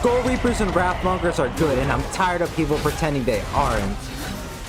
Skullreapers and Wrathmongers are good, and I'm tired of people pretending they aren't.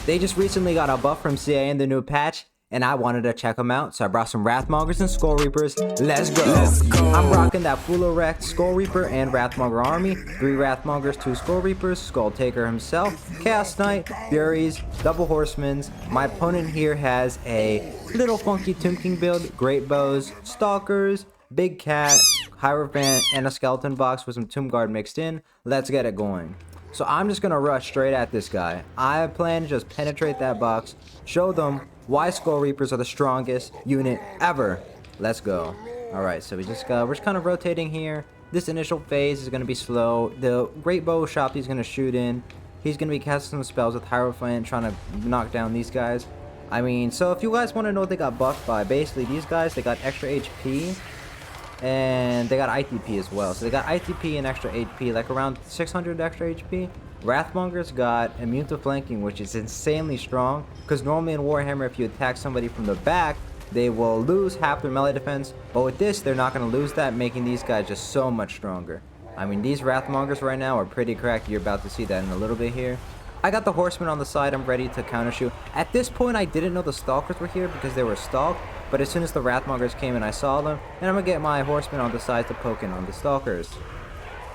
They just recently got a buff from CA in the new patch, and I wanted to check them out, so I brought some Wrathmongers and Skullreapers. Let's go! I'm rocking that full erect Skullreaper and Wrathmonger army. 3 Wrathmongers, 2 Skullreapers, Skulltaker himself, Chaos Knight, Furies, double Horsemans. My opponent here has a little funky Tombking build, Great Bows, Stalkers, Big Cat, Hierophant, and a Skeleton Box with some Tomb Guard mixed in. Let's get it going. So I'm just gonna rush straight at this guy. I plan to just penetrate that box, show them why Skullreapers are the strongest unit ever. Let's go. Alright, so we're just kind of rotating here. This initial phase is gonna be slow. The Great Bow shop he's gonna shoot in. He's gonna be casting some spells with Hierophant, trying to knock down these guys. I mean, so if you guys want to know what they got buffed by, basically these guys, they got extra HP. And they got ITP as well. So they got ITP and extra HP, like around 600 extra HP. Wrathmongers got immune to flanking, which is insanely strong. Because normally in Warhammer, if you attack somebody from the back, they will lose half their melee defense. But with this, they're not going to lose that, making these guys just so much stronger. I mean, these Wrathmongers right now are pretty cracked. You're about to see that in a little bit here. I got the Horsemen on the side. I'm ready to counter shoot. At this point, I didn't know the Stalkers were here because they were stalked. But as soon as the Wrathmongers came in, I saw them. And I'm going to get my Horsemen on the side to poke in on the Stalkers.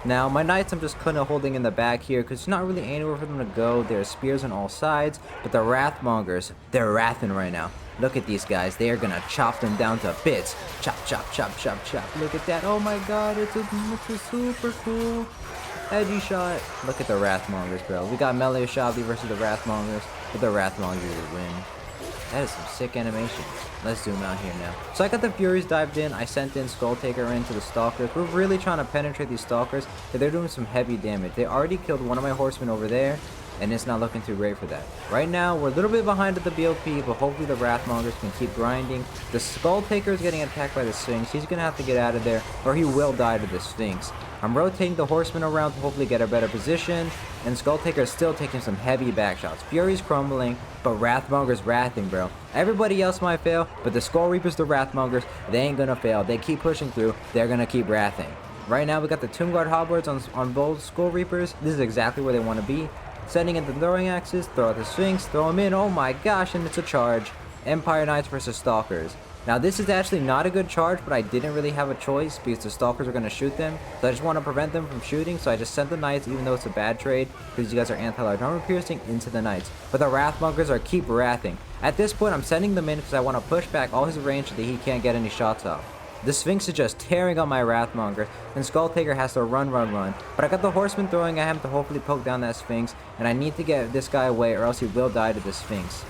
Now, my Knights I'm just kind of holding in the back here because there's not really anywhere for them to go. There are spears on all sides. But the Wrathmongers, they're wrathing right now. Look at these guys. They are going to chop them down to bits. Chop, chop, chop, chop, chop. Look at that. Oh my god, it's a super cool edgy shot. Look at the Wrathmongers, bro. We got melee Shabby versus the Wrathmongers, but the Wrathmongers will win. That is some sick animation. Let's zoom out here now. So I got the Furies dived in. I sent in Skulltaker into the Stalkers. We're really trying to penetrate these Stalkers, but they're doing some heavy damage. They already killed one of my Horsemen over there, and it's not looking too great for that. Right now, we're a little bit behind at the BOP, but hopefully the Wrathmongers can keep grinding. The Skulltaker is getting attacked by the Sphinx. He's going to have to get out of there, or he will die to the Sphinx. I'm rotating the Horsemen around to hopefully get a better position, and Skulltaker is still taking some heavy back shots. Fury's crumbling, but Wrathmonger's wrathing, bro. Everybody else might fail, but the Skullreapers, the Wrathmongers, they ain't gonna fail. They keep pushing through. They're gonna keep wrathing. Right now, we got the Tomb Guard Halberds on both Skullreapers. This is exactly where they want to be. Sending in the throwing axes, throw out the Sphinx, throw them in. Oh my gosh, and it's a charge. Empire Knights versus Stalkers. Now, this is actually not a good charge, but I didn't really have a choice because the Stalkers are going to shoot them. So I just want to prevent them from shooting, so I just sent the Knights, even though it's a bad trade, because you guys are anti-large armor piercing, into the Knights. But the Wrathmongers are keep wrathing. At this point, I'm sending them in because I want to push back all his range so that he can't get any shots off. The Sphinx is just tearing on my Wrathmonger, and Skulltaker has to run. But I got the Horseman throwing at him to hopefully poke down that Sphinx, and I need to get this guy away or else he will die to the Sphinx.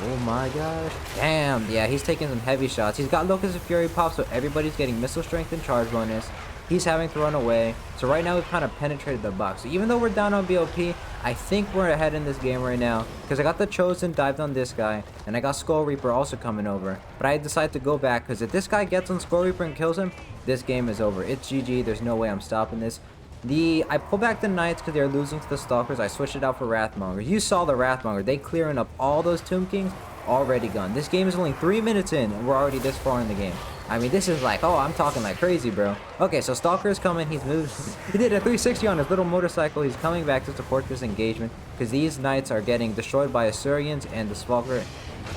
Oh my gosh. Damn, yeah, he's taking some heavy shots. He's got Locust of Fury pop, so everybody's getting missile strength and charge bonus. He's having to run away. So right now we've kind of penetrated the box. So even though we're down on BOP, I think we're ahead in this game right now. Because I got the Chosen dived on this guy, and I got Skullreaper also coming over. But I decided to go back, because if this guy gets on Skullreaper and kills him, this game is over. It's GG. There's no way I'm stopping this. I pull back the Knights because they're losing to the Stalkers. I switched it out for Wrathmonger. You saw the Wrathmonger. They clearing up all those Tombkings. Already gone. This game is only 3 minutes in, and we're already this far in the game. I mean, this is like, oh, I'm talking like crazy, bro. Okay, so Stalker is coming. He's moved. He did a 360 on his little motorcycle. He's coming back to support this engagement because these Knights are getting destroyed by Assyrians and the Stalker.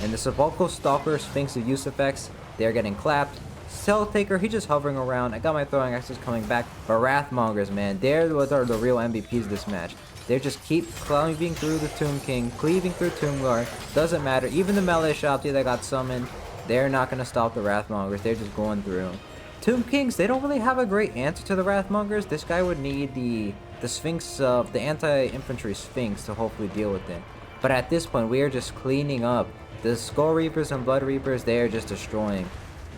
And the Sepulchral Stalker Sphinx of use effects, they're getting clapped. Skulltaker, he's just hovering around. I got my throwing axes coming back. But Wrathmongers, man, they're the real MVPs of this match. They just keep cleaving through the Tomb King, cleaving through Tomb Guard. Doesn't matter. Even the melee Shabty that got summoned, they're not going to stop the Wrathmongers. They're just going through. Tomb Kings, they don't really have a great answer to the Wrathmongers. This guy would need the Sphinx, the anti-infantry Sphinx to hopefully deal with it. But at this point, we are just cleaning up. The Skullreapers and Blood Reapers, they are just destroying.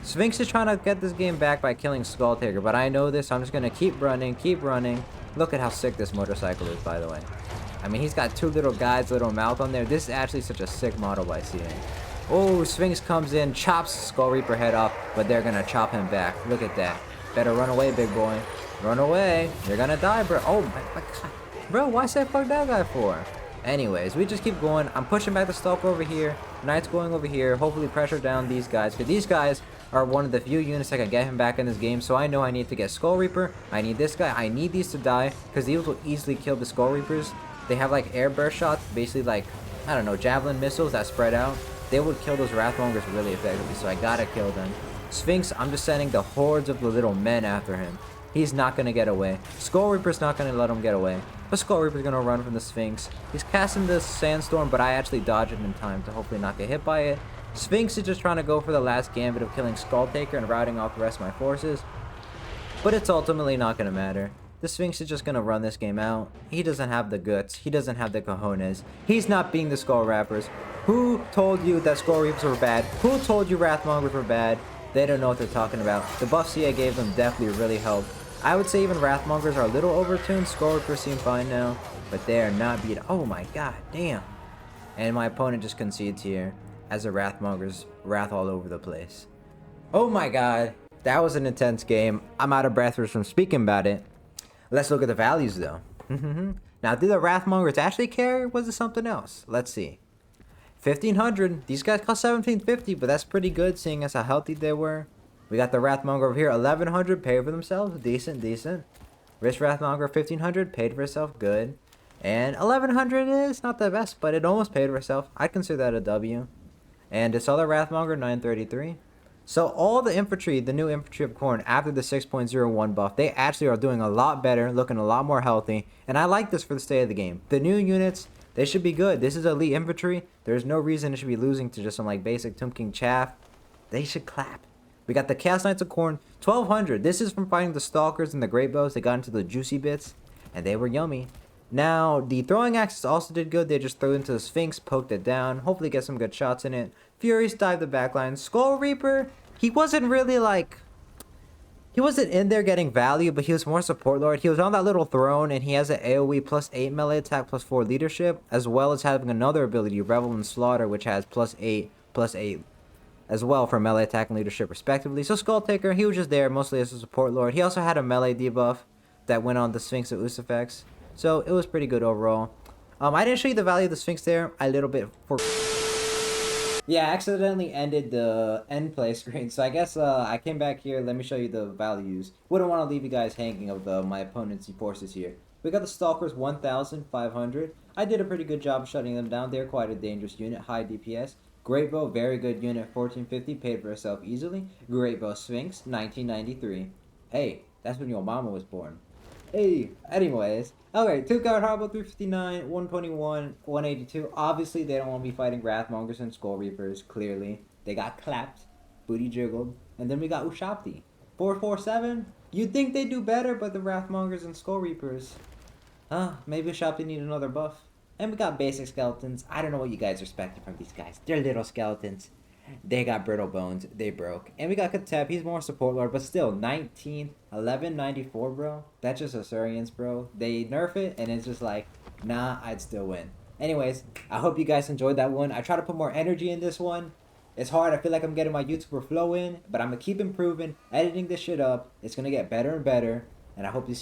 Sphinx is trying to get this game back by killing Skulltaker, but I know this. I'm just going to keep running, keep running. Look at how sick this motorcycle is, by the way. I mean, he's got 2 little guys, little mouth on there. This is actually such a sick model by CA. Oh, Sphinx comes in, chops Skullreaper head off, but they're going to chop him back. Look at that. Better run away, big boy. Run away. You're going to die, bro. Oh, my God. Bro, why say fuck that guy for? Anyways, we just keep going. I'm pushing back the Stalker over here. Knight's going over here. Hopefully pressure down these guys. Because these guys, are one of the few units that can get him back in this game, so I know I need to get Skullreaper. I need this guy. I need these to die, because these will easily kill the Skullreapers. They have like air burst shots, basically like, I don't know, javelin missiles that spread out. They would kill those Wrathmongers really effectively, so I gotta kill them. Sphinx, I'm just sending the hordes of the little men after him. He's not gonna get away. Skullreaper's not gonna let him get away. But Skullreaper's gonna run from the Sphinx. He's casting the Sandstorm, but I actually dodged it in time to hopefully not get hit by it. Sphinx is just trying to go for the last gambit of killing Skulltaker and routing off the rest of my forces. But it's ultimately not gonna matter. The Sphinx is just gonna run this game out. He doesn't have the guts. He doesn't have the cojones. He's not being the Skullreapers. Who told you that Skullreapers were bad? Who told you Wrathmongers were bad? They don't know what they're talking about. The buffs I gave them definitely really helped. I would say even Wrathmongers are a little overtuned. Skullreapers seem fine now, but they are not beat. Oh my god, damn. And my opponent just concedes here as the Wrathmongers wrath all over the place. Oh my god, that was an intense game. I'm out of breath from speaking about it. Let's look at the values though. Now, did the Wrathmongers actually care, or was it something else? Let's see. 1500. These guys cost 1750, but that's pretty good seeing as how healthy they were. We got the Wrathmonger over here, 1100, paid for themselves, decent. Rich Wrathmonger, 1500, paid for itself, good. And 1100 is not the best, but it almost paid for itself. I'd consider that a W. And this other Wrathmonger, 933. So all the infantry, the new infantry of Khorne, after the 6.01 buff, they actually are doing a lot better, looking a lot more healthy. And I like this for the state of the game. The new units, they should be good. This is elite infantry. There's no reason it should be losing to just some like basic Tombking chaff. They should clap. We got the Chaos Knights of Khorne, 1200. This is from fighting the Stalkers and the Great Bows. They got into the juicy bits, and they were yummy. Now, the throwing axes also did good. They just threw into the Sphinx, poked it down. Hopefully get some good shots in it. Furies dived the backline. Skullreaper, he wasn't really like... He wasn't in there getting value, but he was more support lord. He was on that little throne, and he has an AoE plus 8 melee attack plus 4 leadership, as well as having another ability, Revel and Slaughter, which has plus 8 as well for melee attack and leadership respectively. So Skulltaker, he was just there mostly as a support lord. He also had a melee debuff that went on the Sphinx of Usifex. So it was pretty good overall. I didn't show you the value of the Sphinx there. I little bit for... Yeah, I accidentally ended the end play screen. So I guess I came back here. Let me show you the values. Wouldn't want to leave you guys hanging of my opponent's forces here. We got the Stalkers 1,500. I did a pretty good job shutting them down. They're quite a dangerous unit, high DPS. Great Bow, very good unit, 1450, paid for herself easily. Great Bow Sphinx, 1993. Hey, that's when your mama was born. Hey, anyways. Okay, 2-card Harbor, 359, 121, 182. Obviously, they don't want to be fighting Wrathmongers and Skullreapers, clearly. They got clapped, booty jiggled. And then we got Ushabti, 447. You'd think they'd do better, but the Wrathmongers and Skullreapers. Maybe Ushabti need another buff. And we got basic skeletons. I don't know what you guys are expecting from these guys. They're little skeletons. They got brittle bones. They broke. And we got Kateb. He's more support lord, but still 1194, bro. That's just Assyrians, bro. They nerf it, and it's just like, nah, I'd still win. Anyways, I hope you guys enjoyed that one. I try to put more energy in this one. It's hard. I feel like I'm getting my YouTuber flow in, but I'm going to keep improving, editing this shit up. It's going to get better and better, and I hope you see